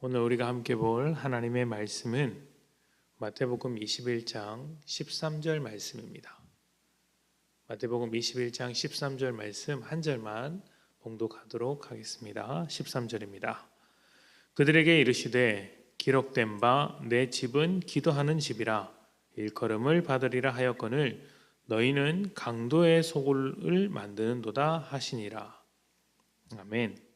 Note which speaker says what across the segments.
Speaker 1: 오늘 우리가 함께 볼 하나님의 말씀은 마태복음 21장 13절 말씀입니다. 마태복음 21장 13절 말씀 한 절만 봉독하도록 하겠습니다. 13절입니다. 그들에게 이르시되 기록된 바 내 집은 기도하는 집이라 일컬음을 받으리라 하였거늘 너희는 강도의 소굴을 만드는도다 하시니라. 아멘.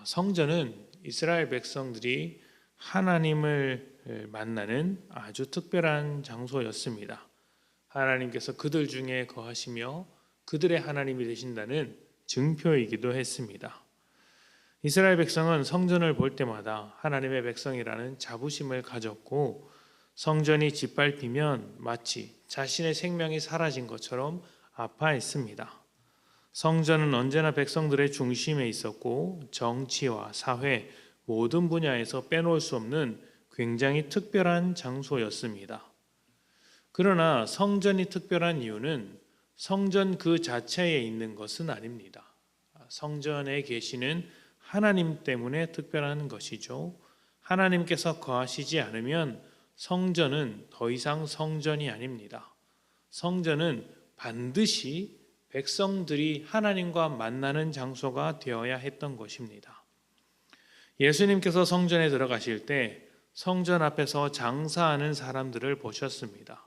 Speaker 1: 성전은 이스라엘 백성들이 하나님을 만나는 아주 특별한 장소였습니다. 하나님께서 그들 중에 거하시며 그들의 하나님이 되신다는 증표이기도 했습니다. 이스라엘 백성은 성전을 볼 때마다 하나님의 백성이라는 자부심을 가졌고 성전이 짓밟히면 마치 자신의 생명이 사라진 것처럼 아파했습니다. 성전은 언제나 백성들의 중심에 있었고 정치와 사회 모든 분야에서 빼놓을 수 없는 굉장히 특별한 장소였습니다. 그러나 성전이 특별한 이유는 성전 그 자체에 있는 것은 아닙니다. 성전에 계시는 하나님 때문에 특별한 것이죠. 하나님께서 거하시지 않으면 성전은 더 이상 성전이 아닙니다. 성전은 반드시 백성들이 하나님과 만나는 장소가 되어야 했던 것입니다. 예수님께서 성전에 들어가실 때 성전 앞에서 장사하는 사람들을 보셨습니다.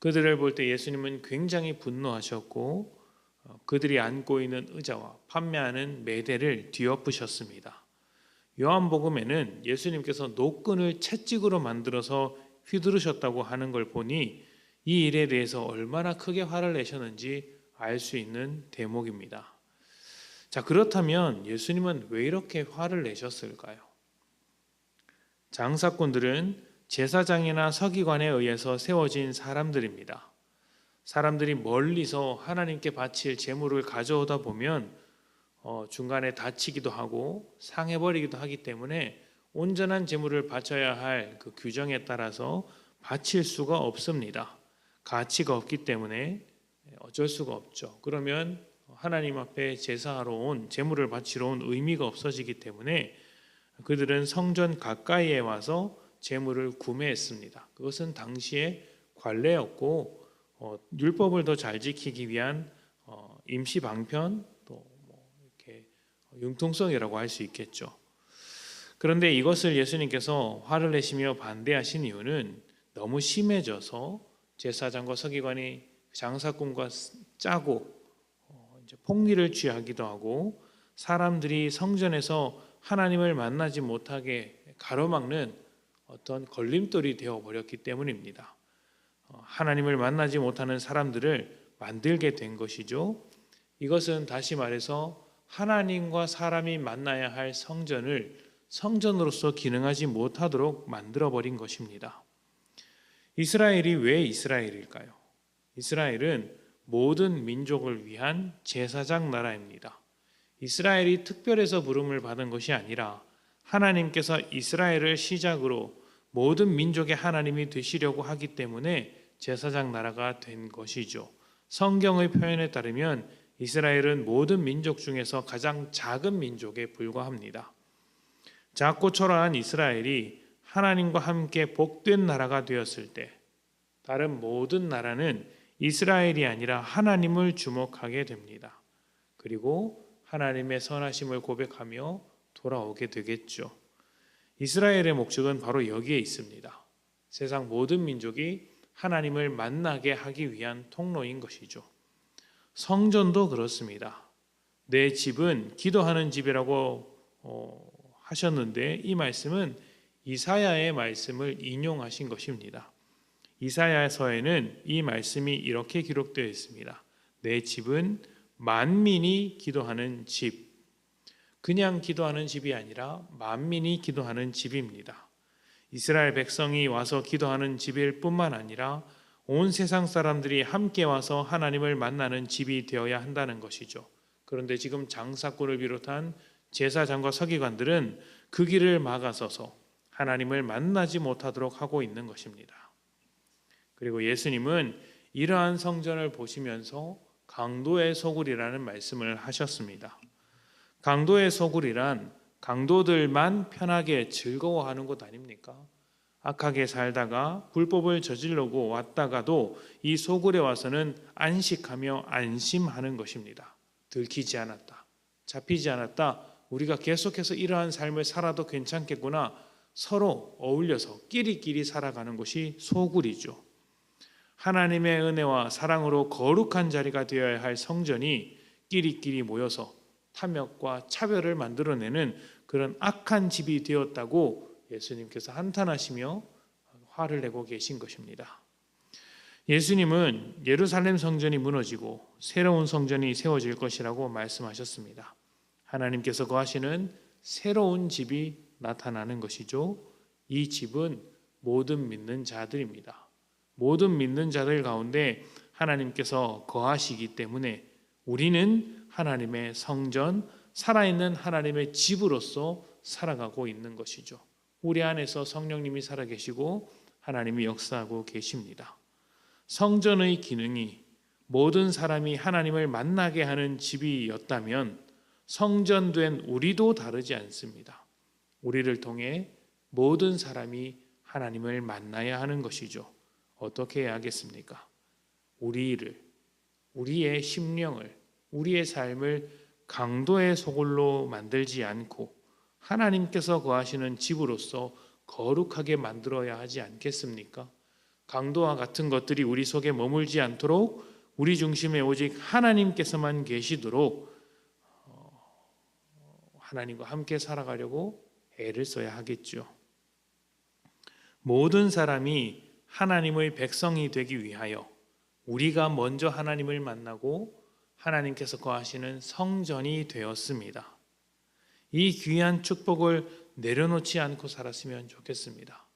Speaker 1: 그들을 볼 때 예수님은 굉장히 분노하셨고 그들이 안고 있는 의자와 판매하는 매대를 뒤엎으셨습니다. 요한복음에는 예수님께서 노끈을 채찍으로 만들어서 휘두르셨다고 하는 걸 보니 이 일에 대해서 얼마나 크게 화를 내셨는지 알 수 있는 대목입니다. 자, 그렇다면 예수님은 왜 이렇게 화를 내셨을까요? 장사꾼들은 제사장이나 서기관에 의해서 세워진 사람들입니다. 사람들이 멀리서 하나님께 바칠 제물을 가져오다 보면 중간에 다치기도 하고 상해버리기도 하기 때문에 온전한 제물을 바쳐야 할 그 규정에 따라서 바칠 수가 없습니다. 가치가 없기 때문에 어쩔 수가 없죠. 그러면 하나님 앞에 제사하러 온 제물을 바치러 온 의미가 없어지기 때문에 그들은 성전 가까이에 와서 제물을 구매했습니다. 그것은 당시의 관례였고 율법을 더 잘 지키기 위한 임시 방편 또 이렇게 융통성이라고 할 수 있겠죠. 그런데 이것을 예수님께서 화를 내시며 반대하신 이유는 너무 심해져서 제사장과 서기관이 장사꾼과 짜고 이제 폭리를 취하기도 하고 사람들이 성전에서 하나님을 만나지 못하게 가로막는 어떤 걸림돌이 되어버렸기 때문입니다. 하나님을 만나지 못하는 사람들을 만들게 된 것이죠. 이것은 다시 말해서 하나님과 사람이 만나야 할 성전을 성전으로서 기능하지 못하도록 만들어버린 것입니다. 이스라엘이 왜 이스라엘일까요? 이스라엘은 모든 민족을 위한 제사장 나라입니다. 이스라엘이 특별해서 부름을 받은 것이 아니라 하나님께서 이스라엘을 시작으로 모든 민족의 하나님이 되시려고 하기 때문에 제사장 나라가 된 것이죠. 성경의 표현에 따르면 이스라엘은 모든 민족 중에서 가장 작은 민족에 불과합니다. 작고 초라한 이스라엘이 하나님과 함께 복된 나라가 되었을 때 다른 모든 나라는 이스라엘이 아니라 하나님을 주목하게 됩니다. 그리고 하나님의 선하심을 고백하며 돌아오게 되겠죠. 이스라엘의 목적은 바로 여기에 있습니다. 세상 모든 민족이 하나님을 만나게 하기 위한 통로인 것이죠. 성전도 그렇습니다. 내 집은 기도하는 집이라고 하셨는데 이 말씀은 이사야의 말씀을 인용하신 것입니다. 이사야서에는 이 말씀이 이렇게 기록되어 있습니다. 내 집은 만민이 기도하는 집. 그냥 기도하는 집이 아니라 만민이 기도하는 집입니다. 이스라엘 백성이 와서 기도하는 집일 뿐만 아니라 온 세상 사람들이 함께 와서 하나님을 만나는 집이 되어야 한다는 것이죠. 그런데 지금 장사꾼을 비롯한 제사장과 서기관들은 그 길을 막아서서 하나님을 만나지 못하도록 하고 있는 것입니다. 그리고 예수님은 이러한 성전을 보시면서 강도의 소굴이라는 말씀을 하셨습니다. 강도의 소굴이란 강도들만 편하게 즐거워하는 곳 아닙니까? 악하게 살다가 불법을 저지르고 왔다가도 이 소굴에 와서는 안식하며 안심하는 것입니다. 들키지 않았다, 잡히지 않았다, 우리가 계속해서 이러한 삶을 살아도 괜찮겠구나, 서로 어울려서 끼리끼리 살아가는 것이 소굴이죠. 하나님의 은혜와 사랑으로 거룩한 자리가 되어야 할 성전이 끼리끼리 모여서 탐욕과 차별을 만들어내는 그런 악한 집이 되었다고 예수님께서 한탄하시며 화를 내고 계신 것입니다. 예수님은 예루살렘 성전이 무너지고 새로운 성전이 세워질 것이라고 말씀하셨습니다. 하나님께서 거하시는 새로운 집이 나타나는 것이죠. 이 집은 모든 믿는 자들입니다. 모든 믿는 자들 가운데 하나님께서 거하시기 때문에 우리는 하나님의 성전, 살아있는 하나님의 집으로서 살아가고 있는 것이죠. 우리 안에서 성령님이 살아계시고 하나님이 역사하고 계십니다. 성전의 기능이 모든 사람이 하나님을 만나게 하는 집이었다면 성전된 우리도 다르지 않습니다. 우리를 통해 모든 사람이 하나님을 만나야 하는 것이죠. 어떻게 해야 하겠습니까? 우리의 심령을, 우리의 삶을 강도의 소굴로 만들지 않고 하나님께서 거하시는 집으로서 거룩하게 만들어야 하지 않겠습니까? 강도와 같은 것들이 우리 속에 머물지 않도록 우리 중심에 오직 하나님께서만 계시도록 하나님과 함께 살아가려고 애를 써야 하겠죠. 모든 사람이 하나님의 백성이 되기 위하여 우리가 먼저 하나님을 만나고 하나님께서 거하시는 성전이 되었습니다. 이 귀한 축복을 내려놓지 않고 살았으면 좋겠습니다.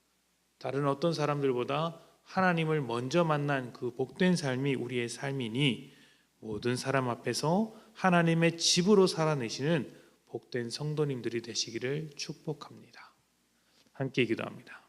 Speaker 1: 다른 어떤 사람들보다 하나님을 먼저 만난 그 복된 삶이 우리의 삶이니 모든 사람 앞에서 하나님의 집으로 살아내시는 복된 성도님들이 되시기를 축복합니다. 함께 기도합니다.